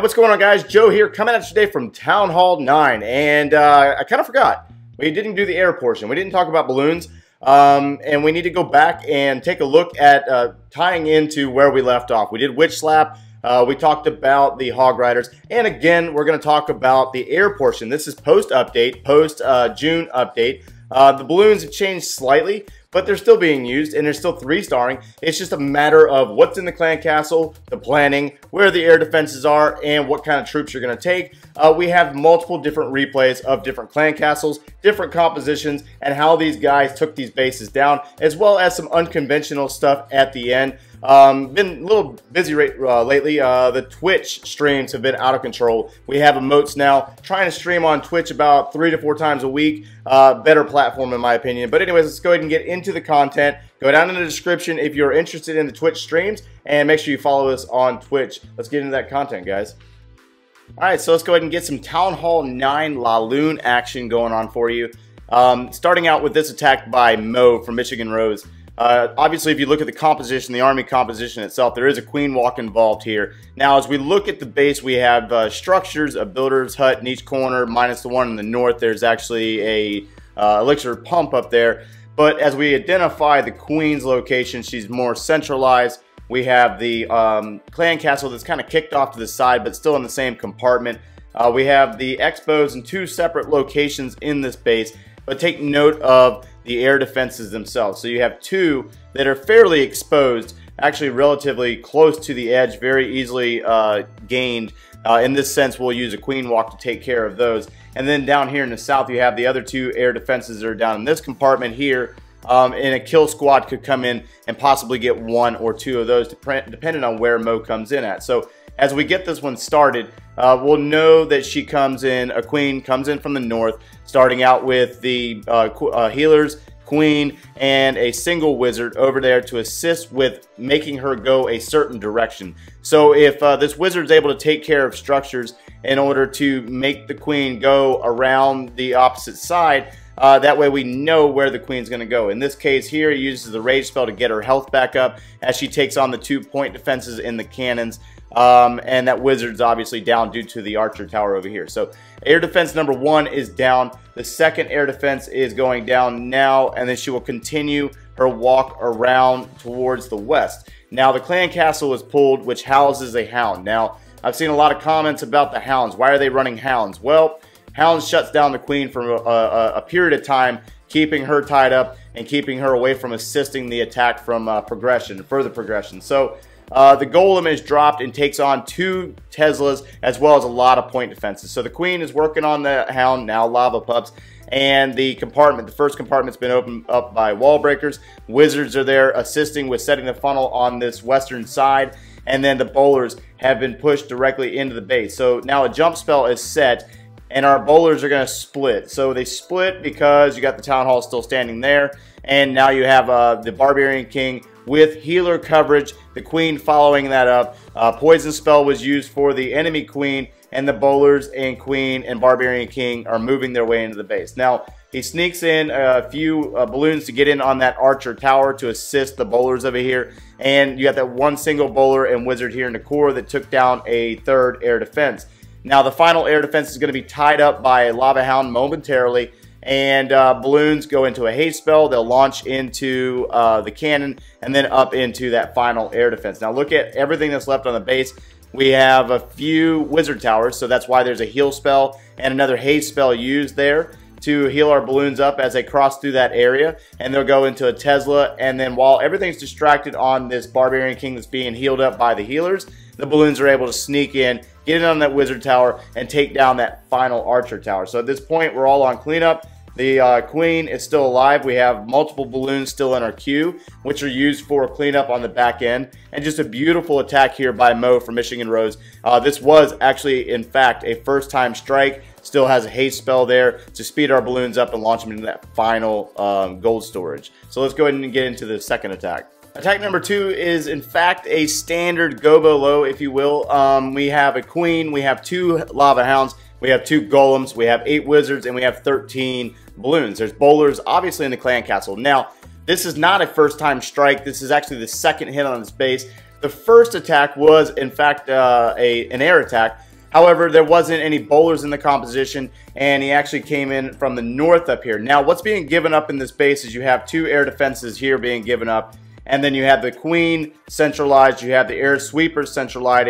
What's going on, guys? Joe here, coming at you today from Town Hall 9, and I kind of forgot. We didn't do the air portion. We didn't talk about balloons, and we need to go back and take a look at tying into where we left off. We did Witch Slap. We talked about the Hog Riders, and again, we're going to talk about the air portion. This is post-update, post-June update. The balloons have changed slightly, but they're still being used, and they're still 3-starring. It's just a matter of what's in the clan castle, the planning, where the air defenses are, and what kind of troops you're going to take. We have multiple different replays of different clan castles, different compositions, and how these guys took these bases down, as well as some unconventional stuff at the end. Been a little busy lately. The Twitch streams have been out of control. We have emotes now. Trying to stream on Twitch about 3 to 4 times a week. Better platform in my opinion. But anyways, let's go ahead and get into the content. Go down in the description if you're interested in the Twitch streams, and make sure you follow us on Twitch. Let's get into that content, guys. Alright, so let's go ahead and get some Town Hall 9 LaLoon action going on for you. Starting out with this attack by Mo from Michigan Rose. Obviously, if you look at the composition, the army composition itself, there is a queen walk involved here. Now, as we look at the base, we have structures, a builder's hut in each corner, minus the one in the north. There's actually a elixir pump up there. But as we identify the queen's location, she's more centralized. We have the clan castle that's kind of kicked off to the side, but still in the same compartment. We have the expos in 2 separate locations in this base, but take note of the air defenses themselves. So you have 2 that are fairly exposed, actually relatively close to the edge, very easily gained. In this sense, we'll use a queen walk to take care of those. And then down here in the south, you have the other 2 air defenses that are down in this compartment here. And a kill squad could come in and possibly get 1 or 2 of those, depending on where Mo comes in at. So as we get this one started, we'll know that she comes in, a queen comes in from the north, starting out with the healers, queen, and a single wizard over there to assist with making her go a certain direction. So if this wizard is able to take care of structures in order to make the queen go around the opposite side, that way we know where the queen's going to go. In this case here, he uses the rage spell to get her health back up as she takes on the 2-point defenses in the cannons. And that wizard's obviously down due to the archer tower over here. So air defense number 1 is down. The second air defense is going down now, and then she will continue her walk around towards the west. Now the clan castle is pulled, which houses a hound. Now I've seen a lot of comments about the hounds. Why are they running hounds? Well, hounds shuts down the queen for a period of time, keeping her tied up and keeping her away from assisting the attack from further progression. So the golem is dropped and takes on 2 Teslas as well as a lot of point defenses. So the queen is working on the hound, now lava pups, and the compartment, the first compartment's been opened up by wall breakers. Wizards are there assisting with setting the funnel on this western side, and then the bowlers have been pushed directly into the base. So now a jump spell is set, and our bowlers are going to split. So they split because you got the town hall still standing there, and now you have the Barbarian King with healer coverage, the queen following that up. Poison spell was used for the enemy queen, and the bowlers and queen and Barbarian King are moving their way into the base. Now, he sneaks in a few balloons to get in on that archer tower to assist the bowlers over here. And you got that 1 single bowler and wizard here in the core that took down a 3rd air defense. Now, the final air defense is going to be tied up by a lava hound momentarily, and balloons go into a haste spell. They'll launch into the cannon and then up into that final air defense. Now, look at everything that's left on the base. We have a few wizard towers, so that's why there's a heal spell and another haste spell used there to heal our balloons up as they cross through that area, and they'll go into a Tesla. And then while everything's distracted on this Barbarian King that's being healed up by the healers, the balloons are able to sneak in, get in on that wizard tower, and take down that final archer tower. So at this point, we're all on cleanup. The queen is still alive. We have multiple balloons still in our queue, which are used for cleanup on the back end. And just a beautiful attack here by Mo from Michigan Rose. This was actually, in fact, a first-time strike. Still has a haste spell there to speed our balloons up and launch them into that final gold storage. So let's go ahead and get into the second attack. Attack number 2 is, in fact, a standard gobo low, if you will. We have a queen, we have 2 lava hounds, we have 2 golems, we have 8 wizards, and we have 13 balloons. There's bowlers, obviously, in the clan castle. Now, this is not a first-time strike. This is actually the second hit on this base. The first attack was, in fact, an air attack. However, there wasn't any bowlers in the composition, and he actually came in from the north up here. Now, what's being given up in this base is you have 2 air defenses here being given up, and then you have the queen centralized, you have the air sweepers centralized,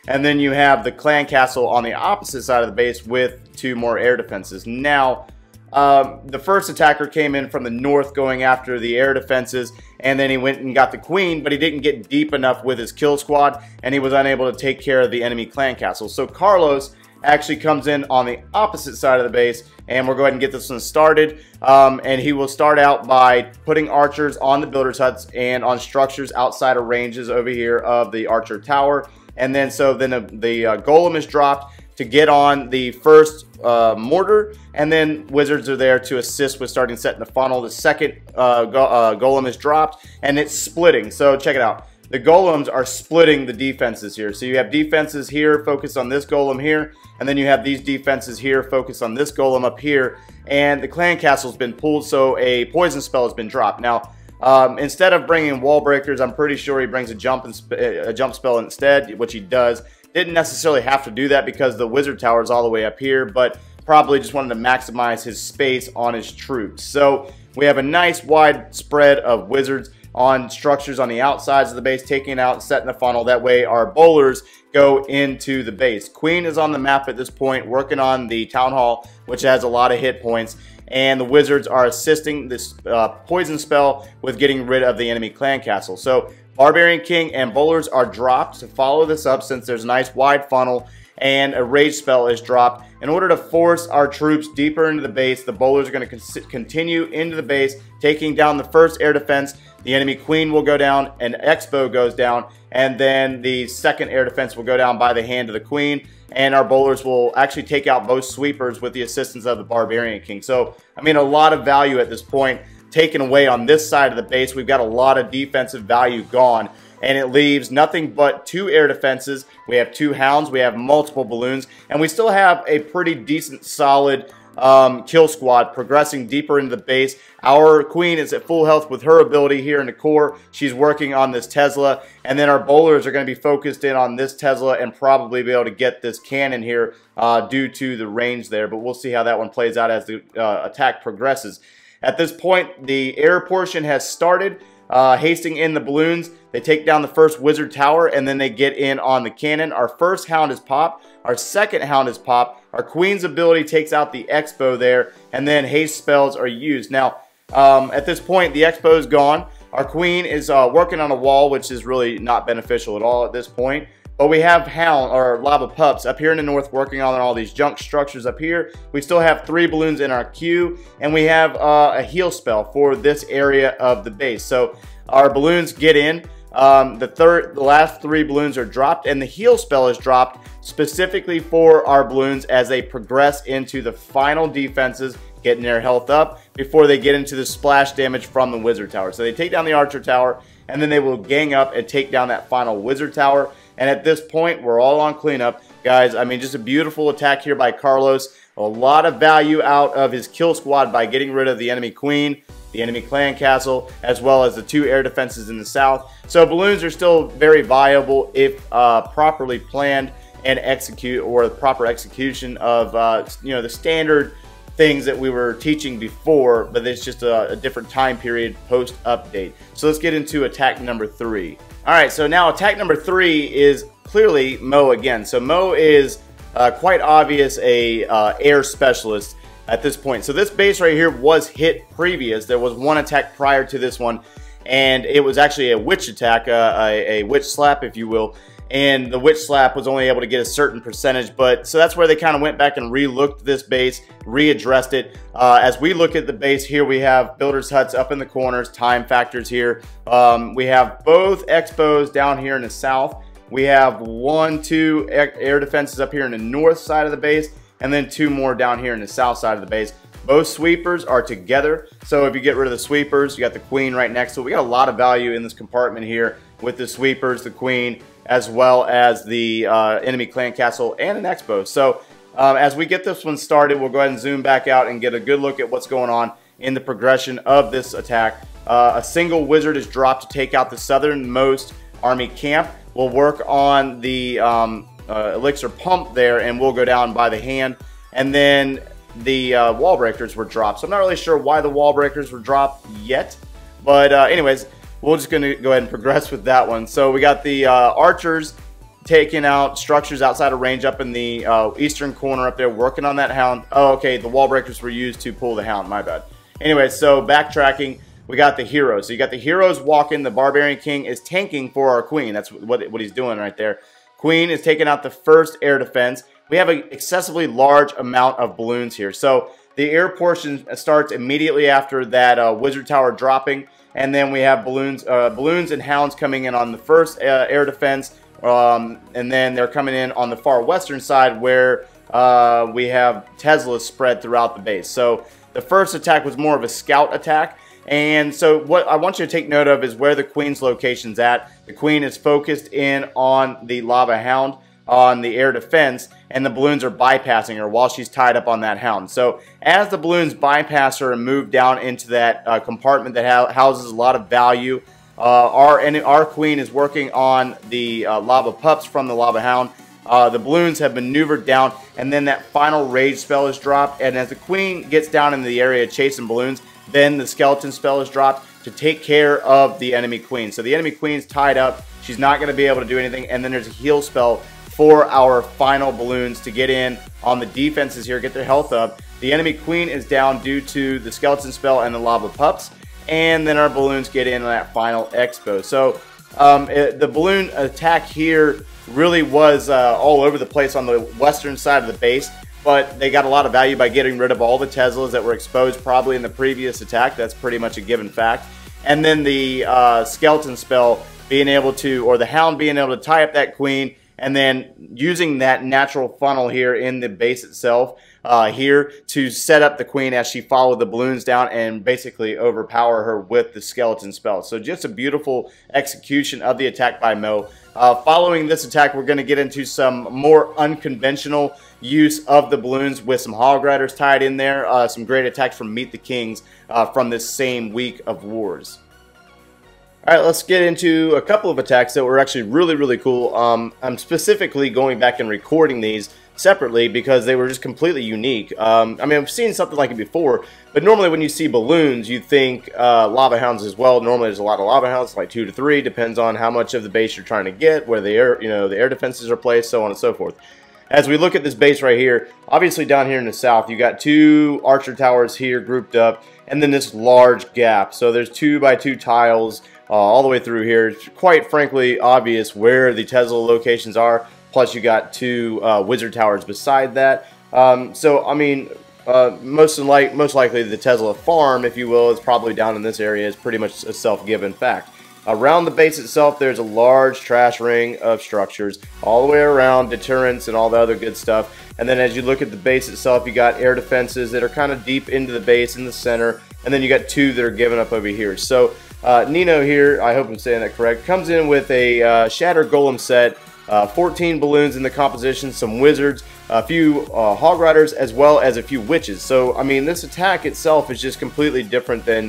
and then you have the clan castle on the opposite side of the base with 2 more air defenses. Now, the first attacker came in from the north going after the air defenses, and then he went and got the queen, but he didn't get deep enough with his kill squad, and he was unable to take care of the enemy clan castle. So Carlos actually comes in on the opposite side of the base, and we'll go ahead and get this one started. And he will start out by putting archers on the builders huts and on structures outside of ranges over here of the archer tower. And then the golem is dropped to get on the first mortar, and then wizards are there to assist with starting setting the funnel. The second golem is dropped, and it's splitting. So check it out. The golems are splitting the defenses here. So you have defenses here focused on this golem here, and then you have these defenses here focused on this golem up here, and the clan castle's been pulled, so a poison spell has been dropped. Now, instead of bringing wall breakers, I'm pretty sure he brings a jump spell instead, which he does. Didn't necessarily have to do that because the wizard tower is all the way up here, but probably just wanted to maximize his space on his troops. So we have a nice wide spread of wizards on structures on the outsides of the base, taking out, setting the funnel. That way our bowlers go into the base. Queen is on the map at this point, working on the town hall, which has a lot of hit points, and the wizards are assisting this poison spell with getting rid of the enemy clan castle. So Barbarian King and bowlers are dropped to follow this up, since there's a nice wide funnel, and a rage spell is dropped. In order to force our troops deeper into the base, the bowlers are going to continue into the base, taking down the first air defense. The enemy queen will go down, an expo goes down, and then the second air defense will go down by the hand of the queen, and our bowlers will actually take out both sweepers with the assistance of the Barbarian King. So, I mean, a lot of value at this point taken away on this side of the base. We've got a lot of defensive value gone, and it leaves nothing but 2 air defenses. We have 2 hounds, we have multiple balloons, and we still have a pretty decent solid kill squad progressing deeper into the base. Our queen is at full health with her ability here in the core. She's working on this Tesla, and then our bowlers are going to be focused in on this Tesla and probably be able to get this cannon here due to the range there, but we'll see how that one plays out as the attack progresses. At this point, the air portion has started, hasting in the balloons. They take down the first wizard tower, and then they get in on the cannon. Our first hound is popped. Our second hound is popped. Our queen's ability takes out the expo there, and then haste spells are used. Now, at this point, the expo is gone. Our queen is working on a wall, which is really not beneficial at all at this point. But we have hound or lava pups up here in the north working on all these junk structures up here. We still have 3 balloons in our queue, and we have a heal spell for this area of the base. So our balloons get in. The last 3 balloons are dropped, and the heal spell is dropped specifically for our balloons as they progress into the final defenses, getting their health up before they get into the splash damage from the wizard tower. So they take down the archer tower, and then they will gang up and take down that final wizard tower. And at this point, we're all on cleanup. Guys, I mean, just a beautiful attack here by Carlos. A lot of value out of his kill squad by getting rid of the enemy queen, the enemy clan castle, as well as the 2 air defenses in the south. So balloons are still very viable if properly planned and execute, or the proper execution of the standard things that we were teaching before, but it's just a different time period post update. So let's get into attack number 3. All right, so now attack number 3 is clearly Mo again. So Mo is quite obvious a air specialist at this point. So this base right here was hit previous. There was one attack prior to this one, and it was actually a witch attack, a witch slap, if you will. And the witch slap was only able to get a certain percentage, but so that's where they kind of went back and re-looked this base, readdressed it. As we look at the base here, we have builders huts up in the corners, time factors here. We have both expos down here in the south. We have 1, 2 air defenses up here in the north side of the base, and then 2 more down here in the south side of the base. Both sweepers are together, so if you get rid of the sweepers, you got the queen right next to it. We got a lot of value in this compartment here with the sweepers, the queen, as well as the enemy clan castle and an expo. So as we get this one started, we'll go ahead and zoom back out and get a good look at what's going on in the progression of this attack. A single wizard is dropped to take out the southernmost army camp. will work on the elixir pump there, and we'll go down by the hand. And then the wall breakers were dropped. So I'm not really sure why the wall breakers were dropped yet. But anyways, we're just going to go ahead and progress with that one. So we got the archers taking out structures outside of range up in the eastern corner up there, working on that hound. Oh, okay, the wall breakers were used to pull the hound, my bad. Anyway, so backtracking, we got the heroes. So you got the heroes walking. The Barbarian King is tanking for our queen. That's what he's doing right there. Queen is taking out the first air defense. We have an excessively large amount of balloons here. So the air portion starts immediately after that wizard tower dropping. And then we have balloons and hounds coming in on the first air defense. And then they're coming in on the far western side where we have Teslas spread throughout the base. So the first attack was more of a scout attack. And so what I want you to take note of is where the queen's location's at. The queen is focused in on the lava hound on the air defense, and the balloons are bypassing her while she's tied up on that hound. So as the balloons bypass her and move down into that compartment that houses a lot of value, our queen is working on the lava pups from the lava hound. The balloons have maneuvered down, and then that final rage spell is dropped. And as the queen gets down into the area chasing balloons, then the skeleton spell is dropped to take care of the enemy queen. So the enemy queen's tied up. She's not going to be able to do anything. And then there's a heal spell for our final balloons to get in on the defenses here, get their health up. The enemy queen is down due to the skeleton spell and the lava pups. And then our balloons get in on that final expo. So the balloon attack here really was all over the place on the western side of the base, but they got a lot of value by getting rid of all the Teslas that were exposed probably in the previous attack. That's pretty much a given fact. And then the skeleton spell being able to, or the hound being able to tie up that queen, and then using that natural funnel here in the base itself here to set up the queen as she followed the balloons down and basically overpower her with the skeleton spell. So just a beautiful execution of the attack by Mo. Following this attack, we're going to get into some more unconventional use of the balloons with some hog riders tied in there. Some great attacks from Meet the Kings from this same week of wars. All right, let's get into a couple of attacks that were actually really, really cool. I'm specifically going back and recording these separately because they were just completely unique. I mean, I've seen something like it before, but normally when you see balloons, you think lava hounds as well. Normally there's a lot of lava hounds, like 2 to 3, depends on how much of the base you're trying to get, where the air defenses are placed, so on and so forth. As we look at this base right here, obviously down here in the south, you got 2 archer towers here grouped up, and then this large gap. So there's 2 by 2 tiles all the way through here. It's quite frankly obvious where the Tesla locations are. Plus you got 2 wizard towers beside that. So I mean, most likely the Tesla farm, if you will, is probably down in this area. Is pretty much a self-given fact. Around the base itself, there's a large trash ring of structures all the way around, deterrents and all the other good stuff. And then as you look at the base itself, you got air defenses that are kind of deep into the base in the center, and then you got 2 that are given up over here. So Nino here, I hope I'm saying that correct, comes in with a Shatter Golem set, 14 balloons in the composition, some wizards, a few hog riders, as well as a few witches. So I mean, this attack itself is just completely different than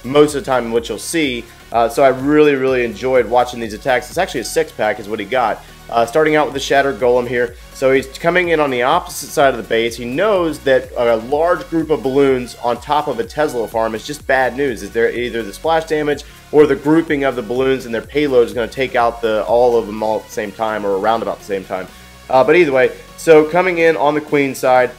most of the time what you'll see. So I really enjoyed watching these attacks. It's actually a 6-pack is what he got. Starting out with the Shattered Golem here. So he's coming in on the opposite side of the base. He knows that a large group of balloons on top of a Tesla farm is just bad news. Is there either the splash damage or the grouping of the balloons and their payload is going to take out all of them all at the same time, or around about the same time. But either way, so coming in on the queen side,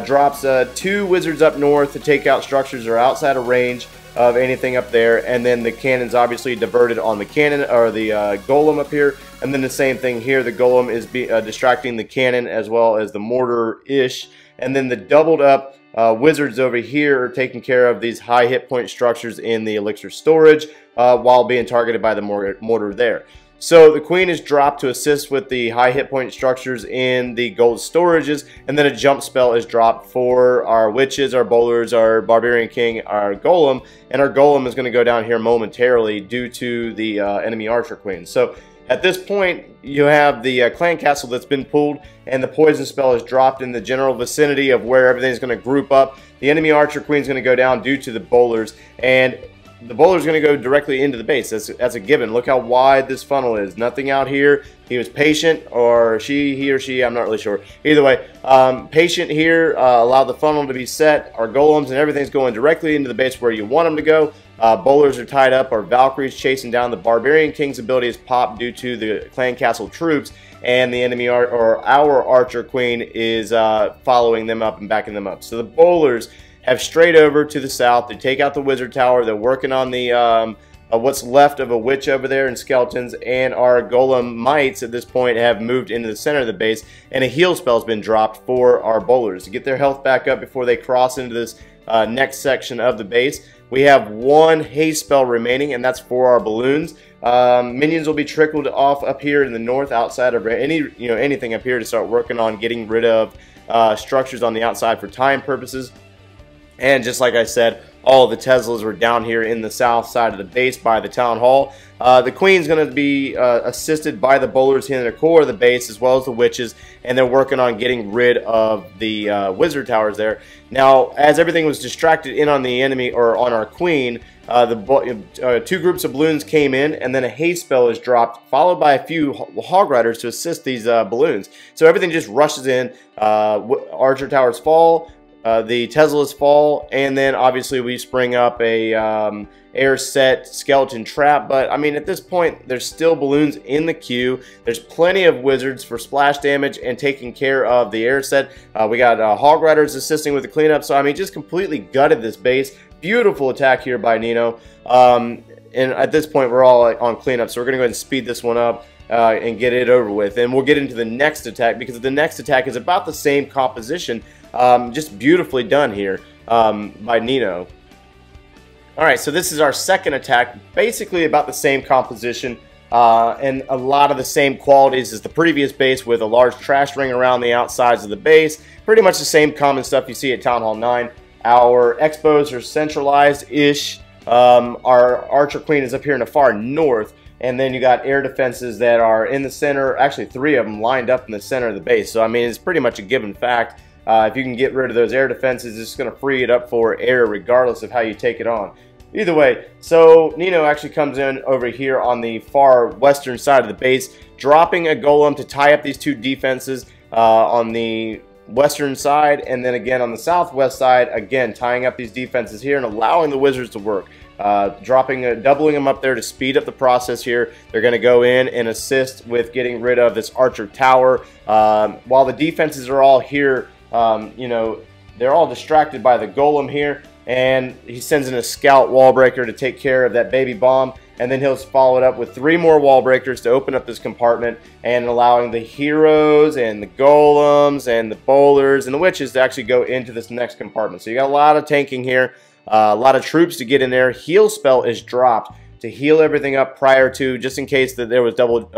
drops 2 wizards up north to take out structures that are outside of range of anything up there, and then the cannon's obviously diverted on the cannon, or the golem up here, and then the same thing here. The golem is distracting the cannon as well as the mortar-ish, and then the doubled up wizards over here are taking care of these high hit point structures in the elixir storage while being targeted by the mortar there. So the queen is dropped to assist with the high hit point structures in the gold storages, and then a jump spell is dropped for our witches, our bowlers, our barbarian king, our golem, and our golem is going to go down here momentarily due to the enemy archer queen. So at this point, you have the clan castle that's been pulled, and the poison spell is dropped in the general vicinity of where everything's going to group up. The enemy archer queen is going to go down due to the bowlers, and the bowler's going to go directly into the base. That's a given. Look how wide this funnel is. Nothing out here. He was patient, or he or she, I'm not really sure. Either way, patient here, allow the funnel to be set. Our golems and everything's going directly into the base where you want them to go. Bowlers are tied up. Our Valkyries chasing down. The Barbarian King's ability is popped due to the clan castle troops, and the enemy or our Archer Queen is following them up and backing them up. So the bowlers have strayed over to the south to take out the wizard tower. They're working on the what's left of a witch over there and skeletons, and our golem mites at this point have moved into the center of the base, and a heal spell has been dropped for our bowlers to get their health back up before they cross into this next section of the base. We have one haste spell remaining, and that's for our balloons. Minions will be trickled off up here in the north outside of anything up here to start working on getting rid of structures on the outside for time purposes. And just like I said, all of the Teslas are down here in the south side of the base by the town hall. The Queen's going to be assisted by the bowlers here in the core of the base, as well as the witches, and they're working on getting rid of the wizard towers there. Now, as everything was distracted in on the enemy, or on our Queen, two groups of balloons came in, and then a haste spell is dropped, followed by a few hog riders to assist these balloons. So everything just rushes in. Archer towers fall. The Teslas fall, and then obviously we spring up a air set skeleton trap. But I mean, at this point, there's still balloons in the queue. There's plenty of wizards for splash damage and taking care of the air set. We got hog riders assisting with the cleanup. So I mean, just completely gutted this base. Beautiful attack here by Nino. And at this point, we're all on cleanup, so we're gonna go ahead and speed this one up and get it over with. And we'll get into the next attack, because the next attack is about the same composition. Just beautifully done here by Nino. Alright, so this is our second attack, basically about the same composition and a lot of the same qualities as the previous base, with a large trash ring around the outsides of the base. Pretty much the same common stuff you see at Town Hall 9. Our expos are centralized-ish. Our Archer Queen is up here in the far north. And then you got air defenses that are in the center, actually 3 of them lined up in the center of the base. So I mean, it's pretty much a given fact. If you can get rid of those air defenses, it's going to free it up for air regardless of how you take it on. Either way, so Nino actually comes in over here on the far western side of the base, dropping a golem to tie up these 2 defenses on the western side, and then again on the southwest side, again tying up these defenses here and allowing the wizards to work. Doubling them up there to speed up the process here. They're going to go in and assist with getting rid of this Archer tower. While the defenses are all here, they're all distracted by the golem here, and he sends in a scout wall breaker to take care of that baby bomb, and then he'll follow it up with 3 more wall breakers to open up this compartment, and allowing the heroes and the golems and the bowlers and the witches to actually go into this next compartment. So you got a lot of tanking here. A lot of troops to get in there. Heal spell is dropped to heal everything up prior to, just in case that there was double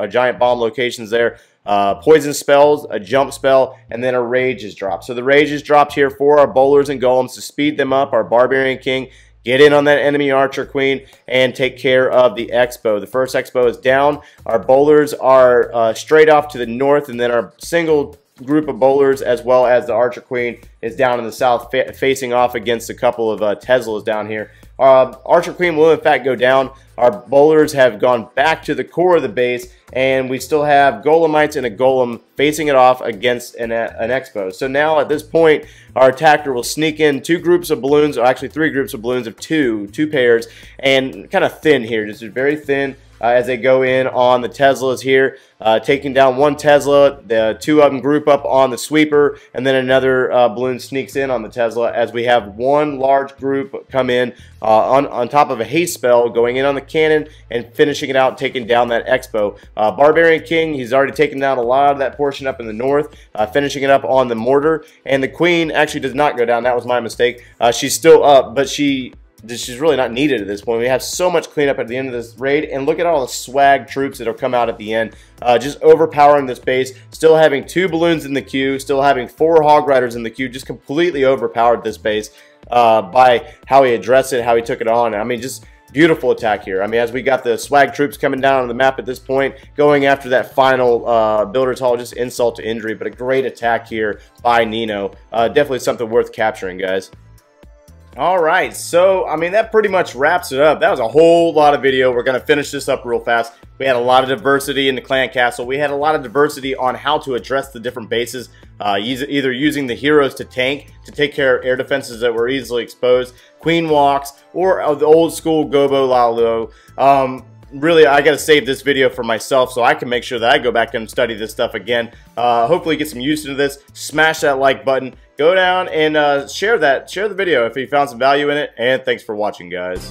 giant bomb locations there. Poison spells, a jump spell, and then a rage is dropped. So the rage is dropped here for our bowlers and golems to speed them up. Our Barbarian King, get in on that enemy Archer Queen and take care of the expo. The first expo is down. Our bowlers are straight off to the north, and then our single group of bowlers, as well as the Archer Queen, is down in the south, facing off against a couple of Teslas down here. Archer Queen will in fact go down. Our bowlers have gone back to the core of the base, and we still have golemites and a golem facing it off against an expo. So now at this point, our attacker will sneak in 2 groups of balloons, or actually 3 groups of balloons of two pairs, and kind of thin here, just very thin. As they go in on the Teslas here, taking down 1 Tesla, the 2 of them group up on the sweeper, and then another balloon sneaks in on the Tesla, as we have 1 large group come in on top of a haste spell, going in on the cannon and finishing it out, taking down that expo. Barbarian King, he's already taken down a lot of that portion up in the north, finishing it up on the mortar, and the Queen actually does not go down. That was my mistake. She's still up, but she's really not needed at this point. We have so much cleanup at the end of this raid, and look at all the swag troops that will come out at the end. Just overpowering this base, still having 2 balloons in the queue, still having 4 hog riders in the queue, just completely overpowered this base by how he addressed it, how he took it on. I mean, just beautiful attack here. I mean, as we got the swag troops coming down on the map at this point, going after that final Builder's Hall, just insult to injury, but a great attack here by Nino. Definitely something worth capturing, guys. Alright, so, I mean, that pretty much wraps it up. That was a whole lot of video. We're going to finish this up real fast. We had a lot of diversity in the clan castle. We had a lot of diversity on how to address the different bases, either using the heroes to tank, to take care of air defenses that were easily exposed, queen walks, or the old school Gobo LaLoon. Really, I got to save this video for myself so I can make sure that I go back and study this stuff again. Hopefully get some use into this. Smash that like button. Go down and share the video if you found some value in it. And thanks for watching, guys.